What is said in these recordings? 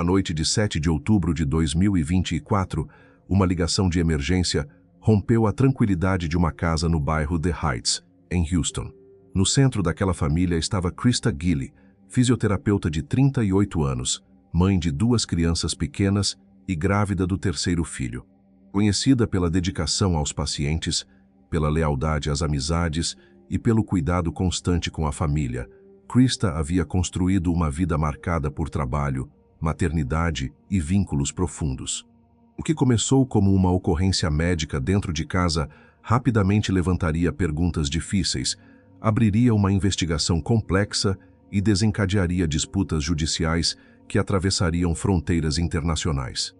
Na noite de 7 de outubro de 2024, uma ligação de emergência rompeu a tranquilidade de uma casa no bairro The Heights, em Houston. No centro daquela família estava Krista Gilley, fisioterapeuta de 38 anos, mãe de 2 crianças pequenas e grávida do 3º filho. Conhecida pela dedicação aos pacientes, pela lealdade às amizades e pelo cuidado constante com a família, Krista havia construído uma vida marcada por trabalho, maternidade e vínculos profundos. O que começou como uma ocorrência médica dentro de casa rapidamente levantaria perguntas difíceis, abriria uma investigação complexa e desencadearia disputas judiciais que atravessariam fronteiras internacionais.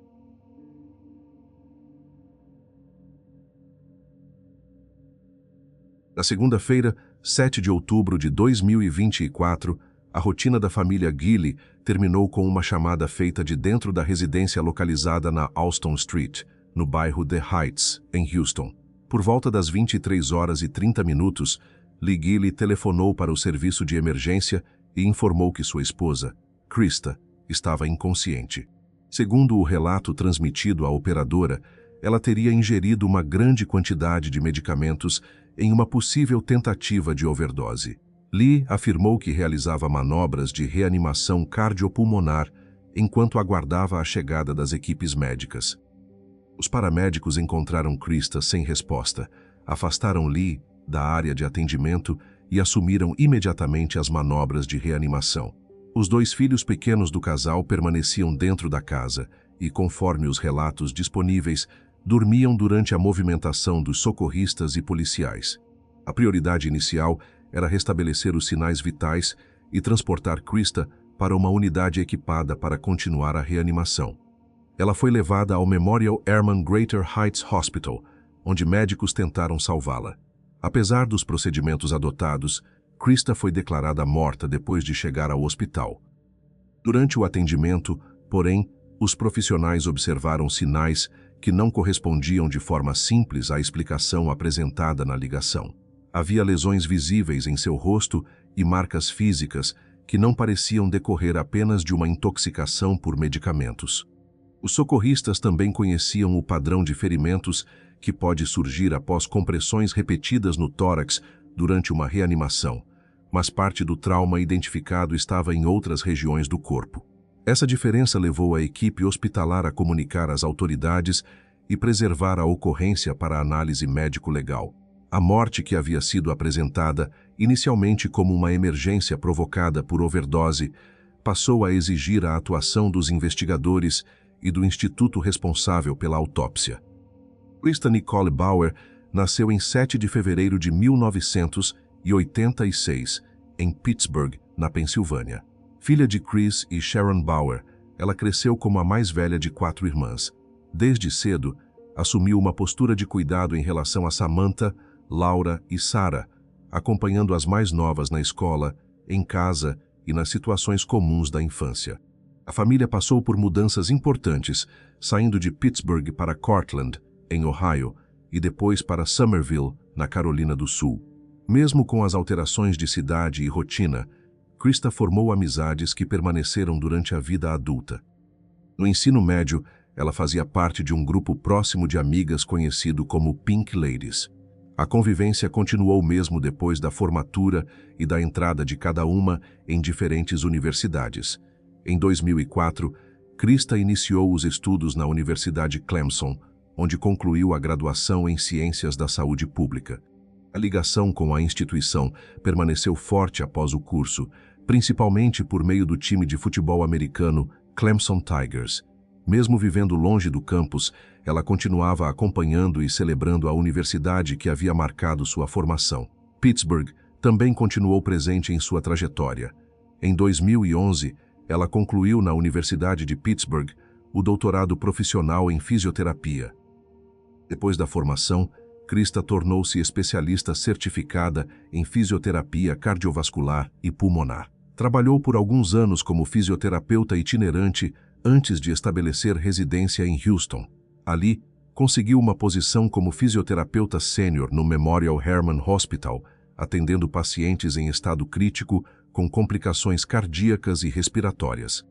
Na segunda-feira, 7 de outubro de 2024, a rotina da família Gilley terminou com uma chamada feita de dentro da residência localizada na Alston Street, no bairro The Heights, em Houston. Por volta das 23h30, Lee Gilley telefonou para o serviço de emergência e informou que sua esposa, Krista, estava inconsciente. Segundo o relato transmitido à operadora, ela teria ingerido uma grande quantidade de medicamentos em uma possível tentativa de overdose. Lee afirmou que realizava manobras de reanimação cardiopulmonar enquanto aguardava a chegada das equipes médicas. Os paramédicos encontraram Krista sem resposta, afastaram Lee da área de atendimento e assumiram imediatamente as manobras de reanimação. Os 2 filhos pequenos do casal permaneciam dentro da casa e, conforme os relatos disponíveis, dormiam durante a movimentação dos socorristas e policiais. A prioridade inicial era restabelecer os sinais vitais e transportar Krista para uma unidade equipada para continuar a reanimação. Ela foi levada ao Memorial Hermann Greater Heights Hospital, onde médicos tentaram salvá-la. Apesar dos procedimentos adotados, Krista foi declarada morta depois de chegar ao hospital. Durante o atendimento, porém, os profissionais observaram sinais que não correspondiam de forma simples à explicação apresentada na ligação. Havia lesões visíveis em seu rosto e marcas físicas que não pareciam decorrer apenas de uma intoxicação por medicamentos. Os socorristas também conheciam o padrão de ferimentos que pode surgir após compressões repetidas no tórax durante uma reanimação, mas parte do trauma identificado estava em outras regiões do corpo. Essa diferença levou a equipe hospitalar a comunicar às autoridades e preservar a ocorrência para análise médico-legal. A morte que havia sido apresentada, inicialmente como uma emergência provocada por overdose, passou a exigir a atuação dos investigadores e do instituto responsável pela autópsia. Krista Nicole Bauer nasceu em 7 de fevereiro de 1986, em Pittsburgh, na Pensilvânia. Filha de Chris e Sharon Bauer, ela cresceu como a mais velha de 4 irmãs. Desde cedo, assumiu uma postura de cuidado em relação a Samantha, Laura e Sarah, acompanhando as mais novas na escola, em casa e nas situações comuns da infância. A família passou por mudanças importantes, saindo de Pittsburgh para Cortland, em Ohio, e depois para Summerville, na Carolina do Sul. Mesmo com as alterações de cidade e rotina, Krista formou amizades que permaneceram durante a vida adulta. No ensino médio, ela fazia parte de um grupo próximo de amigas conhecido como Pink Ladies. A convivência continuou mesmo depois da formatura e da entrada de cada uma em diferentes universidades. Em 2004, Krista iniciou os estudos na Universidade Clemson, onde concluiu a graduação em Ciências da Saúde Pública. A ligação com a instituição permaneceu forte após o curso, principalmente por meio do time de futebol americano Clemson Tigers. Mesmo vivendo longe do campus, ela continuava acompanhando e celebrando a universidade que havia marcado sua formação. Pittsburgh também continuou presente em sua trajetória. Em 2011, ela concluiu na Universidade de Pittsburgh o doutorado profissional em fisioterapia. Depois da formação, Krista tornou-se especialista certificada em fisioterapia cardiovascular e pulmonar. Trabalhou por alguns anos como fisioterapeuta itinerante antes de estabelecer residência em Houston. Ali, conseguiu uma posição como fisioterapeuta sênior no Memorial Hermann Hospital, atendendo pacientes em estado crítico com complicações cardíacas e respiratórias.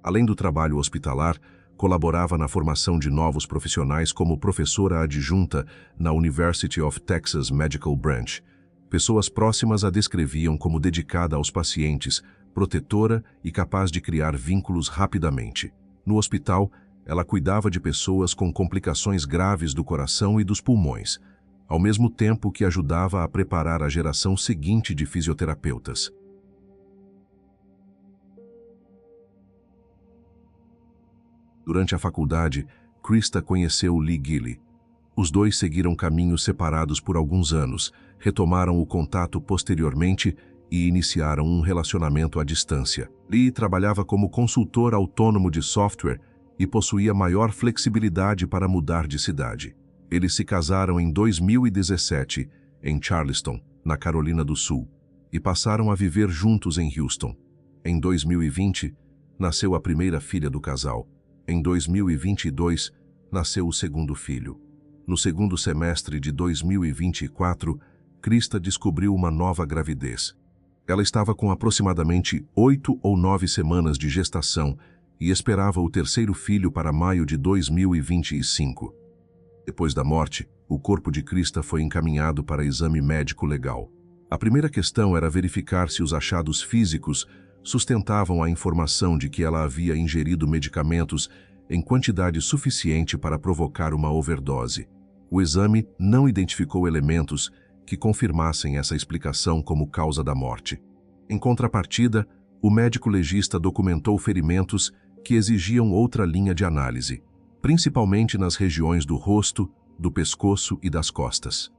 Além do trabalho hospitalar, colaborava na formação de novos profissionais como professora adjunta na University of Texas Medical Branch. Pessoas próximas a descreviam como dedicada aos pacientes, protetora e capaz de criar vínculos rapidamente. No hospital, ela cuidava de pessoas com complicações graves do coração e dos pulmões, ao mesmo tempo que ajudava a preparar a geração seguinte de fisioterapeutas. Durante a faculdade, Krista conheceu Lee Gilley. Os dois seguiram caminhos separados por alguns anos, retomaram o contato posteriormente e iniciaram um relacionamento à distância. Lee trabalhava como consultor autônomo de software e possuía maior flexibilidade para mudar de cidade. Eles se casaram em 2017, em Charleston, na Carolina do Sul, e passaram a viver juntos em Houston. Em 2020, nasceu a primeira filha do casal. Em 2022, nasceu o segundo filho. No segundo semestre de 2024, Krista descobriu uma nova gravidez. Ela estava com aproximadamente 8 ou 9 semanas de gestação e esperava o terceiro filho para maio de 2025. Depois da morte, o corpo de Krista foi encaminhado para exame médico legal. A primeira questão era verificar se os achados físicos sustentavam a informação de que ela havia ingerido medicamentos em quantidade suficiente para provocar uma overdose. O exame não identificou elementos que confirmassem essa explicação como causa da morte. Em contrapartida, o médico legista documentou ferimentos que exigiam outra linha de análise, principalmente nas regiões do rosto, do pescoço e das costas.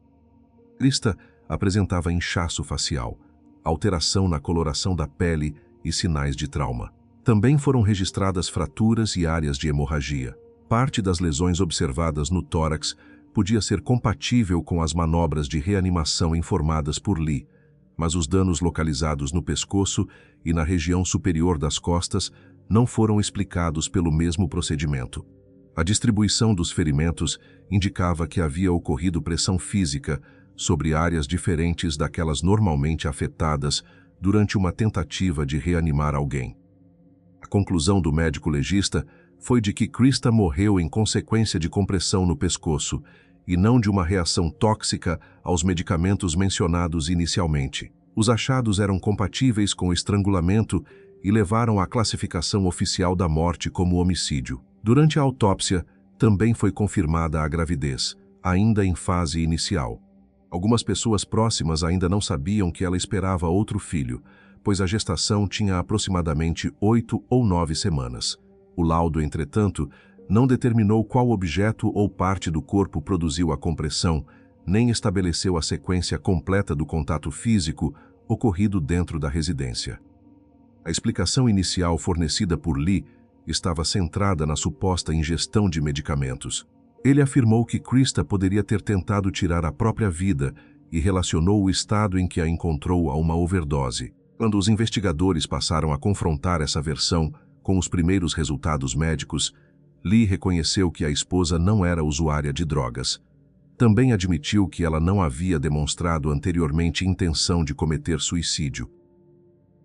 Krista apresentava inchaço facial, alteração na coloração da pele e sinais de trauma. Também foram registradas fraturas e áreas de hemorragia. Parte das lesões observadas no tórax podia ser compatível com as manobras de reanimação informadas por Lee, mas os danos localizados no pescoço e na região superior das costas não foram explicados pelo mesmo procedimento. A distribuição dos ferimentos indicava que havia ocorrido pressão física sobre áreas diferentes daquelas normalmente afetadas durante uma tentativa de reanimar alguém. A conclusão do médico legista foi de que Krista morreu em consequência de compressão no pescoço e não de uma reação tóxica aos medicamentos mencionados inicialmente. Os achados eram compatíveis com estrangulamento e levaram à classificação oficial da morte como homicídio. Durante a autópsia, também foi confirmada a gravidez, ainda em fase inicial. Algumas pessoas próximas ainda não sabiam que ela esperava outro filho, pois a gestação tinha aproximadamente 8 ou 9 semanas. O laudo, entretanto, não determinou qual objeto ou parte do corpo produziu a compressão, nem estabeleceu a sequência completa do contato físico ocorrido dentro da residência. A explicação inicial fornecida por Lee estava centrada na suposta ingestão de medicamentos. Ele afirmou que Krista poderia ter tentado tirar a própria vida e relacionou o estado em que a encontrou a uma overdose. Quando os investigadores passaram a confrontar essa versão com os primeiros resultados médicos, Lee reconheceu que a esposa não era usuária de drogas. Também admitiu que ela não havia demonstrado anteriormente intenção de cometer suicídio.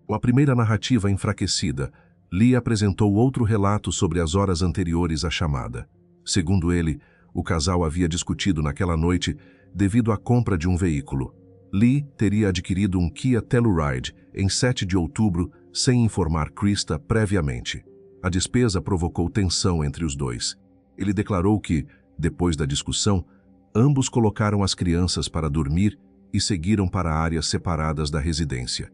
Com a primeira narrativa enfraquecida, Lee apresentou outro relato sobre as horas anteriores à chamada. Segundo ele, o casal havia discutido naquela noite devido à compra de um veículo. Lee teria adquirido um Kia Telluride em 7 de outubro sem informar Krista previamente. A despesa provocou tensão entre os dois. Ele declarou que, depois da discussão, ambos colocaram as crianças para dormir e seguiram para áreas separadas da residência.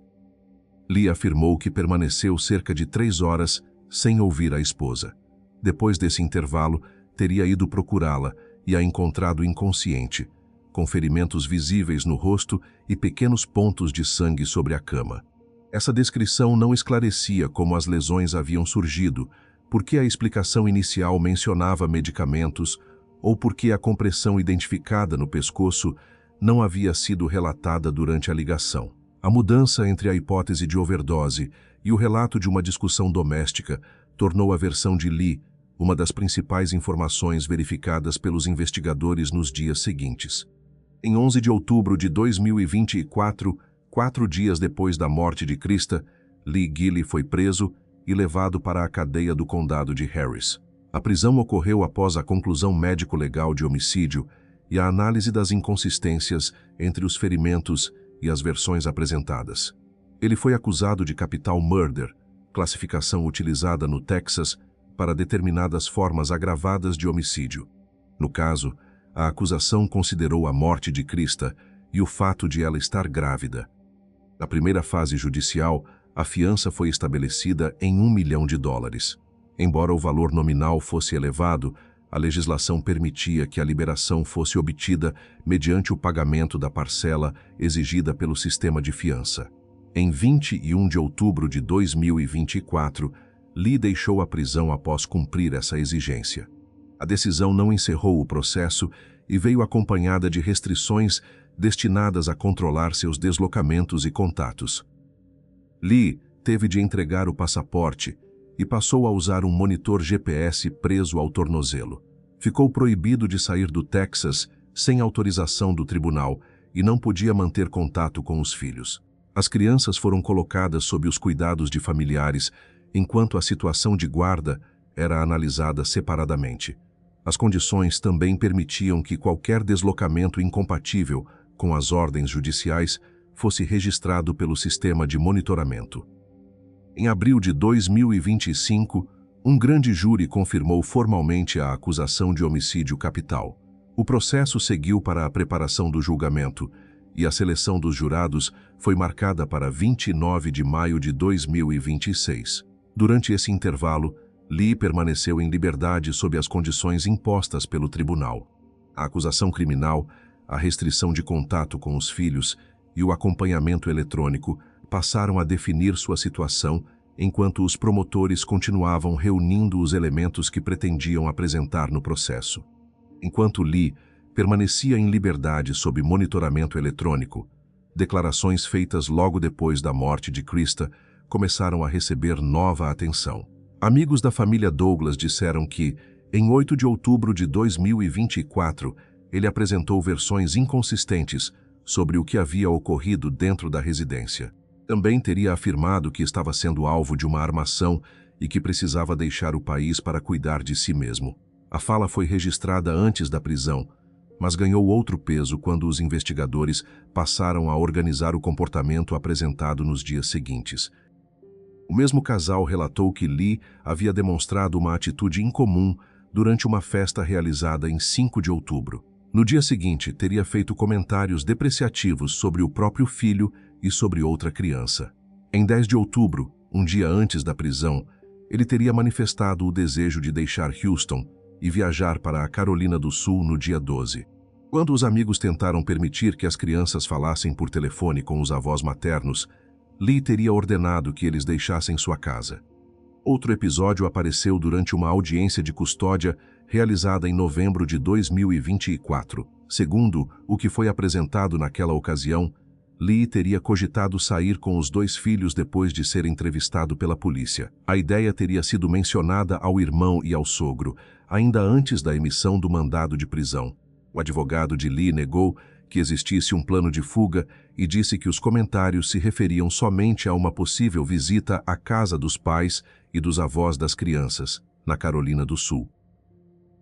Lee afirmou que permaneceu cerca de 3 horas sem ouvir a esposa. Depois desse intervalo, teria ido procurá-la e a encontrado inconsciente, com ferimentos visíveis no rosto e pequenos pontos de sangue sobre a cama. Essa descrição não esclarecia como as lesões haviam surgido, porque a explicação inicial mencionava medicamentos ou porque a compressão identificada no pescoço não havia sido relatada durante a ligação. A mudança entre a hipótese de overdose e o relato de uma discussão doméstica tornou a versão de Lee uma das principais informações verificadas pelos investigadores nos dias seguintes. Em 11 de outubro de 2024, 4 dias depois da morte de Krista, Lee Gilley foi preso e levado para a cadeia do condado de Harris. A prisão ocorreu após a conclusão médico-legal de homicídio e a análise das inconsistências entre os ferimentos e as versões apresentadas. Ele foi acusado de capital murder, classificação utilizada no Texas para determinadas formas agravadas de homicídio. No caso, a acusação considerou a morte de Krista e o fato de ela estar grávida. Na primeira fase judicial, a fiança foi estabelecida em US$ 1 milhão. Embora o valor nominal fosse elevado, a legislação permitia que a liberação fosse obtida mediante o pagamento da parcela exigida pelo sistema de fiança. Em 21 de outubro de 2024, Lee deixou a prisão após cumprir essa exigência. A decisão não encerrou o processo e veio acompanhada de restrições destinadas a controlar seus deslocamentos e contatos. Lee teve de entregar o passaporte e passou a usar um monitor GPS preso ao tornozelo. Ficou proibido de sair do Texas sem autorização do tribunal e não podia manter contato com os filhos. As crianças foram colocadas sob os cuidados de familiares, enquanto a situação de guarda era analisada separadamente. As condições também permitiam que qualquer deslocamento incompatível com as ordens judiciais fosse registrado pelo sistema de monitoramento. Em abril de 2025, um grande júri confirmou formalmente a acusação de homicídio capital. O processo seguiu para a preparação do julgamento e a seleção dos jurados foi marcada para 29 de maio de 2026. Durante esse intervalo, Lee permaneceu em liberdade sob as condições impostas pelo tribunal. A acusação criminal, a restrição de contato com os filhos e o acompanhamento eletrônico passaram a definir sua situação enquanto os promotores continuavam reunindo os elementos que pretendiam apresentar no processo. Enquanto Lee permanecia em liberdade sob monitoramento eletrônico, declarações feitas logo depois da morte de Krista começaram a receber nova atenção. Amigos da família Douglas disseram que, em 8 de outubro de 2024, ele apresentou versões inconsistentes sobre o que havia ocorrido dentro da residência. Também teria afirmado que estava sendo alvo de uma armação e que precisava deixar o país para cuidar de si mesmo. A fala foi registrada antes da prisão, mas ganhou outro peso quando os investigadores passaram a organizar o comportamento apresentado nos dias seguintes. O mesmo casal relatou que Lee havia demonstrado uma atitude incomum durante uma festa realizada em 5 de outubro. No dia seguinte, teria feito comentários depreciativos sobre o próprio filho e sobre outra criança. Em 10 de outubro, um dia antes da prisão, ele teria manifestado o desejo de deixar Houston e viajar para a Carolina do Sul no dia 12. Quando os amigos tentaram permitir que as crianças falassem por telefone com os avós maternos, Lee teria ordenado que eles deixassem sua casa. Outro episódio apareceu durante uma audiência de custódia realizada em novembro de 2024. Segundo o que foi apresentado naquela ocasião, Lee teria cogitado sair com os 2 filhos depois de ser entrevistado pela polícia. A ideia teria sido mencionada ao irmão e ao sogro, ainda antes da emissão do mandado de prisão. O advogado de Lee negou que existisse um plano de fuga e disse que os comentários se referiam somente a uma possível visita à casa dos pais e dos avós das crianças, na Carolina do Sul.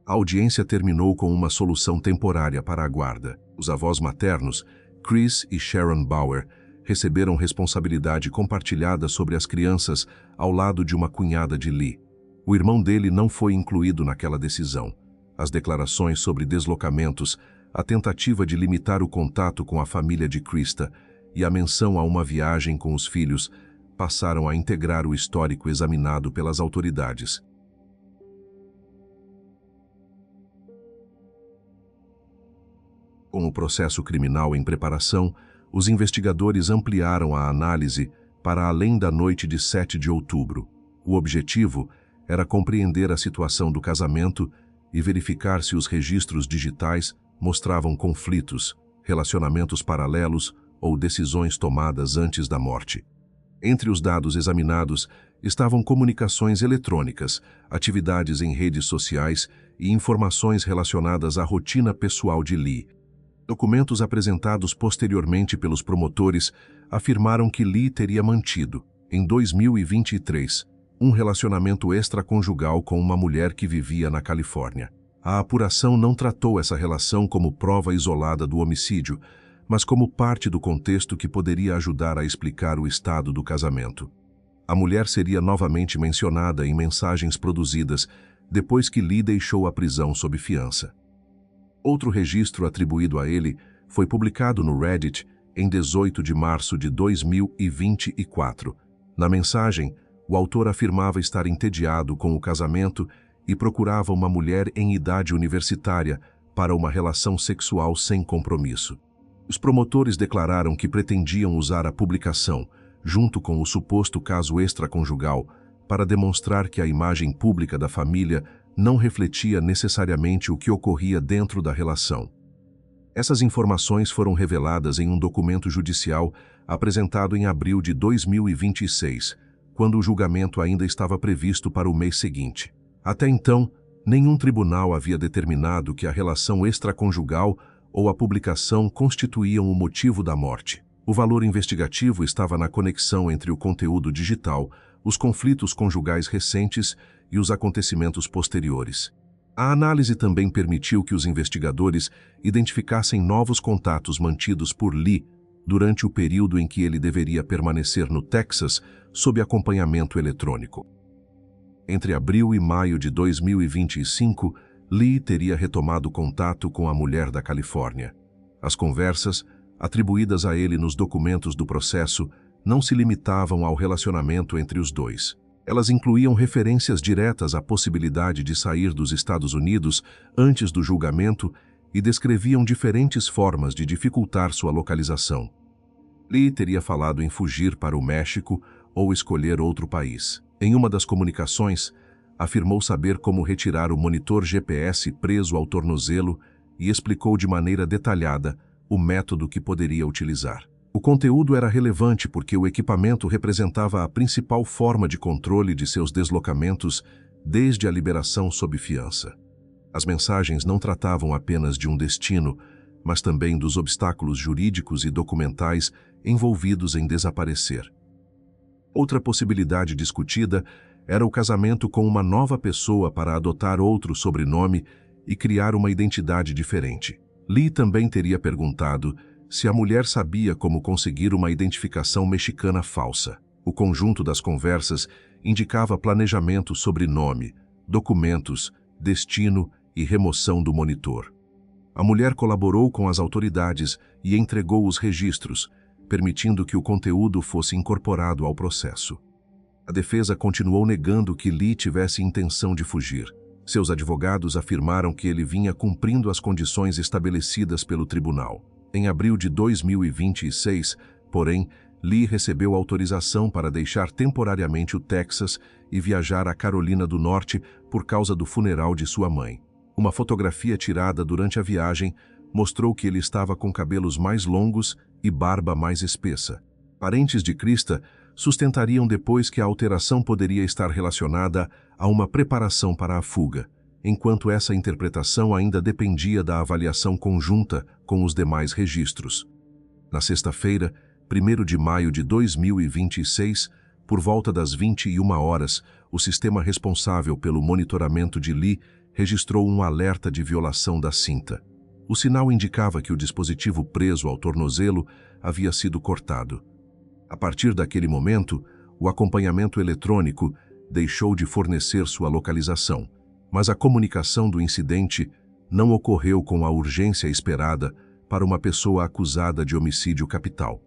A audiência terminou com uma solução temporária para a guarda. Os avós maternos, Chris e Sharon Bauer, receberam responsabilidade compartilhada sobre as crianças ao lado de uma cunhada de Lee. O irmão dele não foi incluído naquela decisão. As declarações sobre deslocamentos, a tentativa de limitar o contato com a família de Krista e a menção a uma viagem com os filhos passaram a integrar o histórico examinado pelas autoridades. Com o processo criminal em preparação, os investigadores ampliaram a análise para além da noite de 7 de outubro. O objetivo era compreender a situação do casamento e verificar se os registros digitais mostravam conflitos, relacionamentos paralelos ou decisões tomadas antes da morte. Entre os dados examinados estavam comunicações eletrônicas, atividades em redes sociais e informações relacionadas à rotina pessoal de Lee. Documentos apresentados posteriormente pelos promotores afirmaram que Lee teria mantido, em 2023, um relacionamento extraconjugal com uma mulher que vivia na Califórnia. A apuração não tratou essa relação como prova isolada do homicídio, mas como parte do contexto que poderia ajudar a explicar o estado do casamento. A mulher seria novamente mencionada em mensagens produzidas depois que Lee deixou a prisão sob fiança. Outro registro atribuído a ele foi publicado no Reddit em 18 de março de 2024. Na mensagem, o autor afirmava estar entediado com o casamento e procurava uma mulher em idade universitária para uma relação sexual sem compromisso. Os promotores declararam que pretendiam usar a publicação, junto com o suposto caso extraconjugal, para demonstrar que a imagem pública da família não refletia necessariamente o que ocorria dentro da relação. Essas informações foram reveladas em um documento judicial apresentado em abril de 2026, quando o julgamento ainda estava previsto para o mês seguinte. Até então, nenhum tribunal havia determinado que a relação extraconjugal ou a publicação constituíam o motivo da morte. O valor investigativo estava na conexão entre o conteúdo digital, os conflitos conjugais recentes e os acontecimentos posteriores. A análise também permitiu que os investigadores identificassem novos contatos mantidos por Lee durante o período em que ele deveria permanecer no Texas sob acompanhamento eletrônico. Entre abril e maio de 2025, Lee teria retomado contato com a mulher da Califórnia. As conversas, atribuídas a ele nos documentos do processo, não se limitavam ao relacionamento entre os dois. Elas incluíam referências diretas à possibilidade de sair dos Estados Unidos antes do julgamento e descreviam diferentes formas de dificultar sua localização. Lee teria falado em fugir para o México ou escolher outro país. Em uma das comunicações, afirmou saber como retirar o monitor GPS preso ao tornozelo e explicou de maneira detalhada o método que poderia utilizar. O conteúdo era relevante porque o equipamento representava a principal forma de controle de seus deslocamentos desde a liberação sob fiança. As mensagens não tratavam apenas de um destino, mas também dos obstáculos jurídicos e documentais envolvidos em desaparecer. Outra possibilidade discutida era o casamento com uma nova pessoa para adotar outro sobrenome e criar uma identidade diferente. Lee também teria perguntado se a mulher sabia como conseguir uma identificação mexicana falsa. O conjunto das conversas indicava planejamento sobre nome, documentos, destino e remoção do monitor. A mulher colaborou com as autoridades e entregou os registros, permitindo que o conteúdo fosse incorporado ao processo. A defesa continuou negando que Lee tivesse intenção de fugir. Seus advogados afirmaram que ele vinha cumprindo as condições estabelecidas pelo tribunal. Em abril de 2026, porém, Lee recebeu autorização para deixar temporariamente o Texas e viajar à Carolina do Norte por causa do funeral de sua mãe. Uma fotografia tirada durante a viagem mostrou que ele estava com cabelos mais longos e barba mais espessa. Parentes de Krista sustentariam depois que a alteração poderia estar relacionada a uma preparação para a fuga, enquanto essa interpretação ainda dependia da avaliação conjunta com os demais registros. Na sexta-feira, 1º de maio de 2026, por volta das 21 horas, o sistema responsável pelo monitoramento de Lee registrou um alerta de violação da cinta. O sinal indicava que o dispositivo preso ao tornozelo havia sido cortado. A partir daquele momento, o acompanhamento eletrônico deixou de fornecer sua localização, mas a comunicação do incidente não ocorreu com a urgência esperada para uma pessoa acusada de homicídio capital.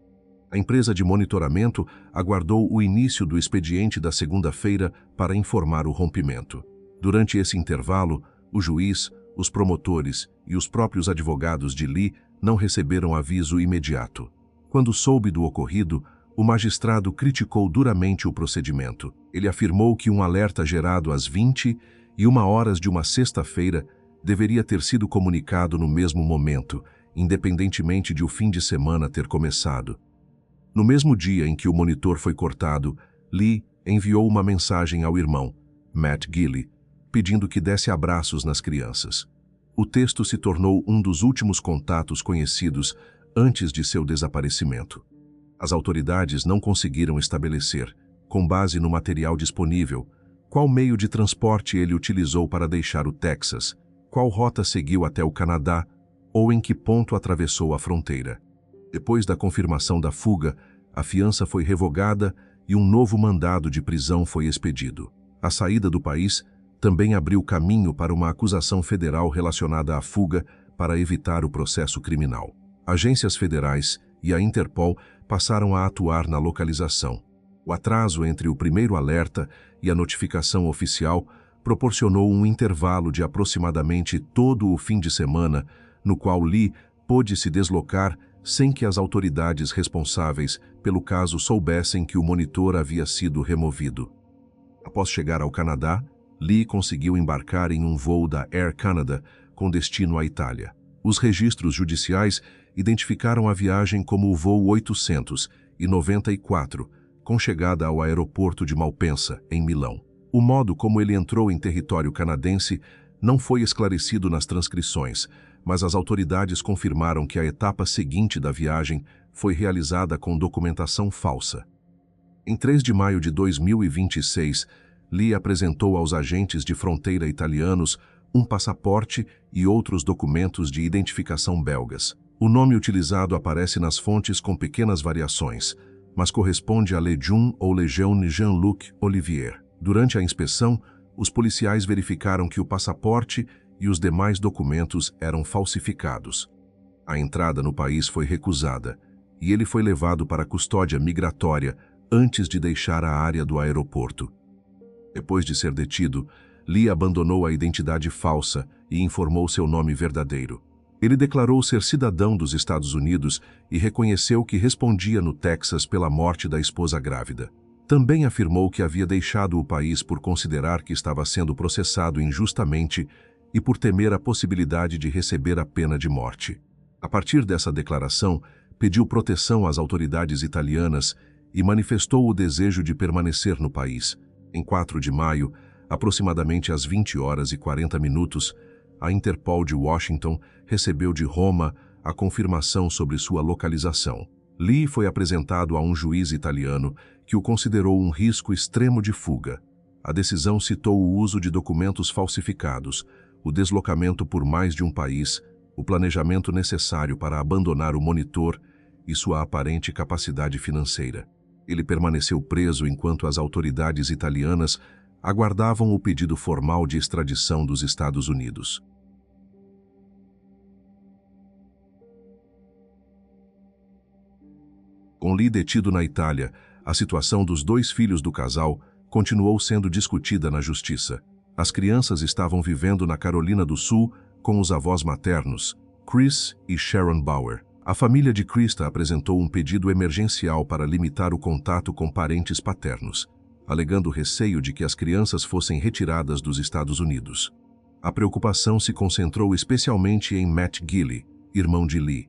A empresa de monitoramento aguardou o início do expediente da segunda-feira para informar o rompimento. Durante esse intervalo, o juiz, os promotores e os próprios advogados de Lee não receberam aviso imediato. Quando soube do ocorrido, o magistrado criticou duramente o procedimento. Ele afirmou que um alerta gerado às 21 horas de uma sexta-feira deveria ter sido comunicado no mesmo momento, independentemente de o fim de semana ter começado. No mesmo dia em que o monitor foi cortado, Lee enviou uma mensagem ao irmão, Matt Gilley, pedindo que desse abraços nas crianças. O texto se tornou um dos últimos contatos conhecidos antes de seu desaparecimento. As autoridades não conseguiram estabelecer, com base no material disponível, qual meio de transporte ele utilizou para deixar o Texas, qual rota seguiu até o Canadá ou em que ponto atravessou a fronteira. Depois da confirmação da fuga, a fiança foi revogada e um novo mandado de prisão foi expedido. A saída do país também abriu caminho para uma acusação federal relacionada à fuga para evitar o processo criminal. Agências federais e a Interpol passaram a atuar na localização. O atraso entre o primeiro alerta e a notificação oficial proporcionou um intervalo de aproximadamente todo o fim de semana, no qual Lee pôde se deslocar sem que as autoridades responsáveis pelo caso soubessem que o monitor havia sido removido. Após chegar ao Canadá, Lee conseguiu embarcar em um voo da Air Canada com destino à Itália. Os registros judiciais identificaram a viagem como o voo 894, com chegada ao aeroporto de Malpensa, em Milão. O modo como ele entrou em território canadense não foi esclarecido nas transcrições, mas as autoridades confirmaram que a etapa seguinte da viagem foi realizada com documentação falsa. Em 3 de maio de 2026, Lee apresentou aos agentes de fronteira italianos um passaporte e outros documentos de identificação belgas. O nome utilizado aparece nas fontes com pequenas variações, mas corresponde a Lejeune ou Lejeune Jean-Luc Olivier. Durante a inspeção, os policiais verificaram que o passaporte e os demais documentos eram falsificados. A entrada no país foi recusada e ele foi levado para a custódia migratória antes de deixar a área do aeroporto. Depois de ser detido, Lee abandonou a identidade falsa e informou seu nome verdadeiro. Ele declarou ser cidadão dos Estados Unidos e reconheceu que respondia no Texas pela morte da esposa grávida. Também afirmou que havia deixado o país por considerar que estava sendo processado injustamente e por temer a possibilidade de receber a pena de morte. A partir dessa declaração, pediu proteção às autoridades italianas e manifestou o desejo de permanecer no país. Em 4 de maio, aproximadamente às 20h40, a Interpol de Washington recebeu de Roma a confirmação sobre sua localização. Lee foi apresentado a um juiz italiano que o considerou um risco extremo de fuga. A decisão citou o uso de documentos falsificados, o deslocamento por mais de um país, o planejamento necessário para abandonar o monitor e sua aparente capacidade financeira. Ele permaneceu preso enquanto as autoridades italianas aguardavam o pedido formal de extradição dos Estados Unidos. Com Lee detido na Itália, a situação dos 2 filhos do casal continuou sendo discutida na justiça. As crianças estavam vivendo na Carolina do Sul com os avós maternos, Chris e Sharon Bauer. A família de Krista apresentou um pedido emergencial para limitar o contato com parentes paternos, alegando receio de que as crianças fossem retiradas dos Estados Unidos. A preocupação se concentrou especialmente em Matt Gilley, irmão de Lee.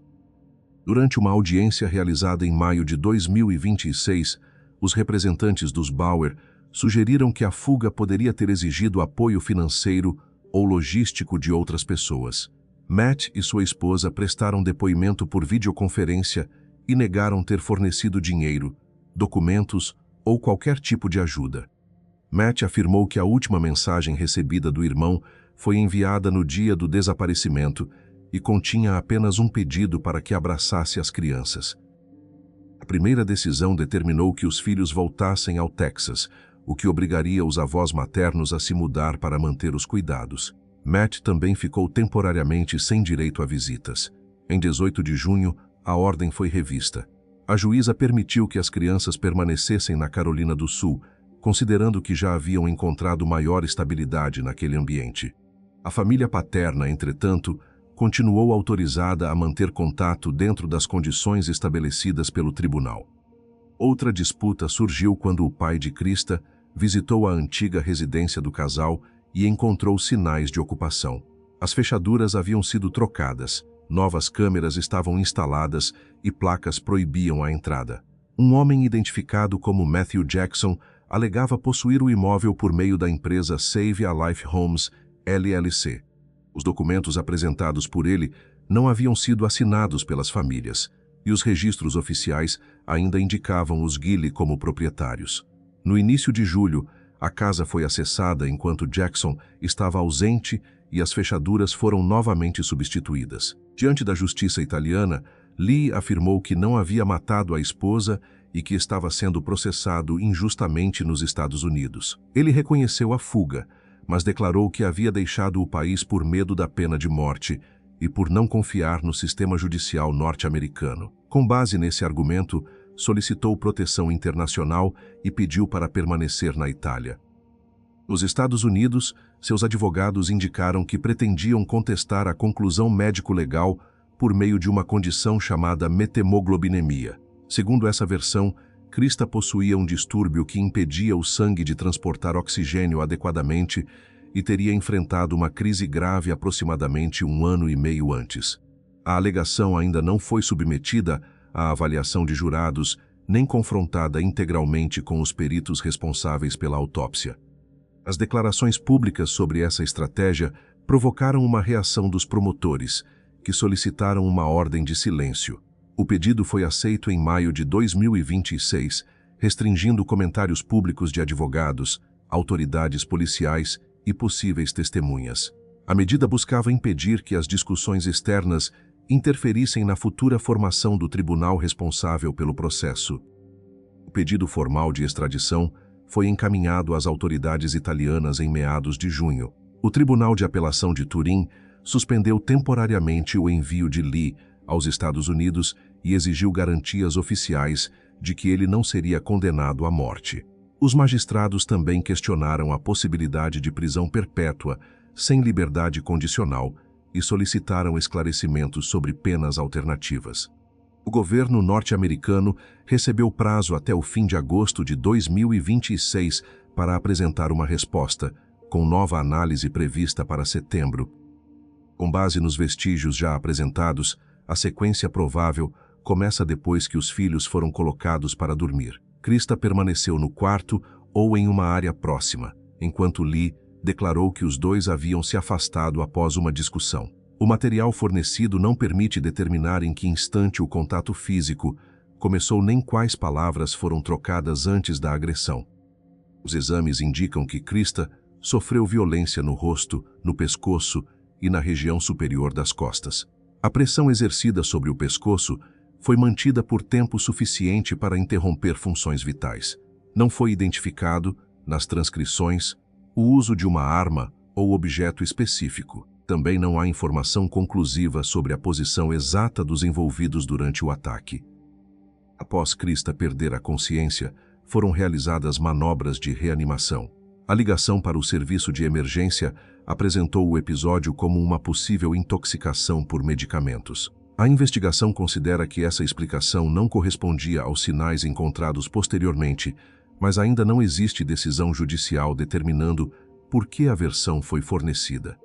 Durante uma audiência realizada em maio de 2026, os representantes dos Bauer sugeriram que a fuga poderia ter exigido apoio financeiro ou logístico de outras pessoas. Matt e sua esposa prestaram depoimento por videoconferência e negaram ter fornecido dinheiro, documentos ou qualquer tipo de ajuda. Matt afirmou que a última mensagem recebida do irmão foi enviada no dia do desaparecimento e continha apenas um pedido para que abraçasse as crianças. A primeira decisão determinou que os filhos voltassem ao Texas, o que obrigaria os avós maternos a se mudar para manter os cuidados. Matt também ficou temporariamente sem direito a visitas. Em 18 de junho, a ordem foi revista. A juíza permitiu que as crianças permanecessem na Carolina do Sul, considerando que já haviam encontrado maior estabilidade naquele ambiente. A família paterna, entretanto, continuou autorizada a manter contato dentro das condições estabelecidas pelo tribunal. Outra disputa surgiu quando o pai de Krista visitou a antiga residência do casal e encontrou sinais de ocupação. As fechaduras haviam sido trocadas, novas câmeras estavam instaladas e placas proibiam a entrada. Um homem identificado como Matthew Jackson alegava possuir o imóvel por meio da empresa Save a Life Homes, LLC. Os documentos apresentados por ele não haviam sido assinados pelas famílias, e os registros oficiais ainda indicavam os Gilley como proprietários. No início de julho, a casa foi acessada enquanto Jackson estava ausente e as fechaduras foram novamente substituídas. Diante da justiça italiana, Lee afirmou que não havia matado a esposa e que estava sendo processado injustamente nos Estados Unidos. Ele reconheceu a fuga, mas declarou que havia deixado o país por medo da pena de morte e por não confiar no sistema judicial norte-americano. Com base nesse argumento, solicitou proteção internacional e pediu para permanecer na Itália. Nos Estados Unidos, seus advogados indicaram que pretendiam contestar a conclusão médico-legal por meio de uma condição chamada metemoglobinemia. Segundo essa versão, Krista possuía um distúrbio que impedia o sangue de transportar oxigênio adequadamente e teria enfrentado uma crise grave aproximadamente 1 ano e meio antes. A alegação ainda não foi submetida à avaliação de jurados, nem confrontada integralmente com os peritos responsáveis pela autópsia. As declarações públicas sobre essa estratégia provocaram uma reação dos promotores, que solicitaram uma ordem de silêncio. O pedido foi aceito em maio de 2026, restringindo comentários públicos de advogados, autoridades policiais e possíveis testemunhas. A medida buscava impedir que as discussões externas interferissem na futura formação do tribunal responsável pelo processo. O pedido formal de extradição foi encaminhado às autoridades italianas em meados de junho. O Tribunal de Apelação de Turim suspendeu temporariamente o envio de Lee aos Estados Unidos e exigiu garantias oficiais de que ele não seria condenado à morte. Os magistrados também questionaram a possibilidade de prisão perpétua, sem liberdade condicional, e solicitaram esclarecimentos sobre penas alternativas. O governo norte-americano recebeu prazo até o fim de agosto de 2026 para apresentar uma resposta, com nova análise prevista para setembro. Com base nos vestígios já apresentados, a sequência provável começa depois que os filhos foram colocados para dormir. Krista permaneceu no quarto ou em uma área próxima, enquanto Lee declarou que os dois haviam se afastado após uma discussão. O material fornecido não permite determinar em que instante o contato físico começou nem quais palavras foram trocadas antes da agressão. Os exames indicam que Krista sofreu violência no rosto, no pescoço e na região superior das costas. A pressão exercida sobre o pescoço foi mantida por tempo suficiente para interromper funções vitais. Não foi identificado, nas transcrições, o uso de uma arma ou objeto específico. Também não há informação conclusiva sobre a posição exata dos envolvidos durante o ataque. Após Krista perder a consciência, foram realizadas manobras de reanimação. A ligação para o serviço de emergência apresentou o episódio como uma possível intoxicação por medicamentos. A investigação considera que essa explicação não correspondia aos sinais encontrados posteriormente, mas ainda não existe decisão judicial determinando por que a versão foi fornecida.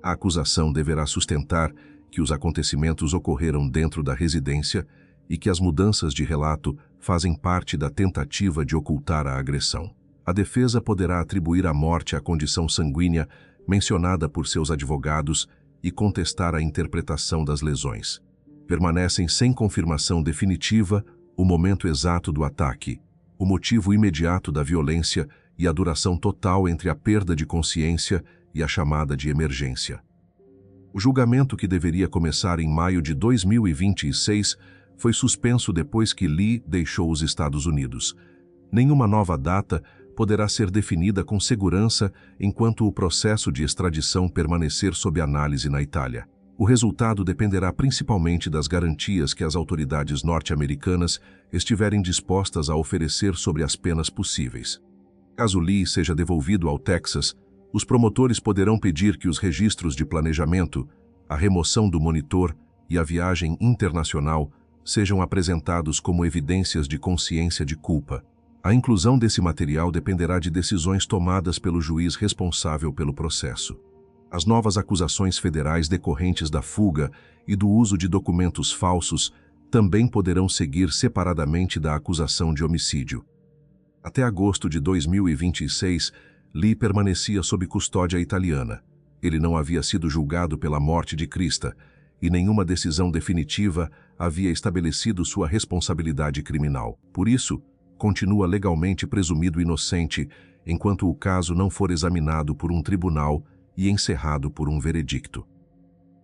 A acusação deverá sustentar que os acontecimentos ocorreram dentro da residência e que as mudanças de relato fazem parte da tentativa de ocultar a agressão. A defesa poderá atribuir a morte à condição sanguínea mencionada por seus advogados e contestar a interpretação das lesões. Permanecem sem confirmação definitiva o momento exato do ataque, o motivo imediato da violência e a duração total entre a perda de consciência e a chamada de emergência. O julgamento, que deveria começar em maio de 2026, foi suspenso depois que Lee deixou os Estados Unidos. Nenhuma nova data poderá ser definida com segurança enquanto o processo de extradição permanecer sob análise na Itália. O resultado dependerá principalmente das garantias que as autoridades norte-americanas estiverem dispostas a oferecer sobre as penas possíveis. Caso Lee seja devolvido ao Texas, os promotores poderão pedir que os registros de planejamento, a remoção do monitor e a viagem internacional sejam apresentados como evidências de consciência de culpa. A inclusão desse material dependerá de decisões tomadas pelo juiz responsável pelo processo. As novas acusações federais decorrentes da fuga e do uso de documentos falsos também poderão seguir separadamente da acusação de homicídio. Até agosto de 2026, Lee permanecia sob custódia italiana. Ele não havia sido julgado pela morte de Krista, e nenhuma decisão definitiva havia estabelecido sua responsabilidade criminal. Por isso, continua legalmente presumido inocente enquanto o caso não for examinado por um tribunal e encerrado por um veredicto.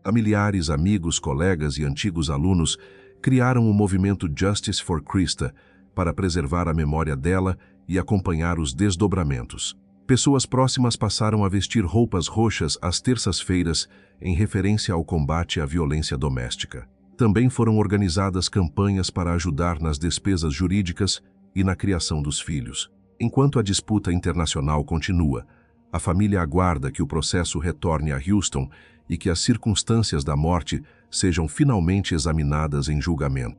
Familiares, amigos, colegas e antigos alunos criaram o movimento Justice for Krista para preservar a memória dela e acompanhar os desdobramentos. Pessoas próximas passaram a vestir roupas roxas às terças-feiras em referência ao combate à violência doméstica. Também foram organizadas campanhas para ajudar nas despesas jurídicas e na criação dos filhos. Enquanto a disputa internacional continua, a família aguarda que o processo retorne a Houston e que as circunstâncias da morte sejam finalmente examinadas em julgamento.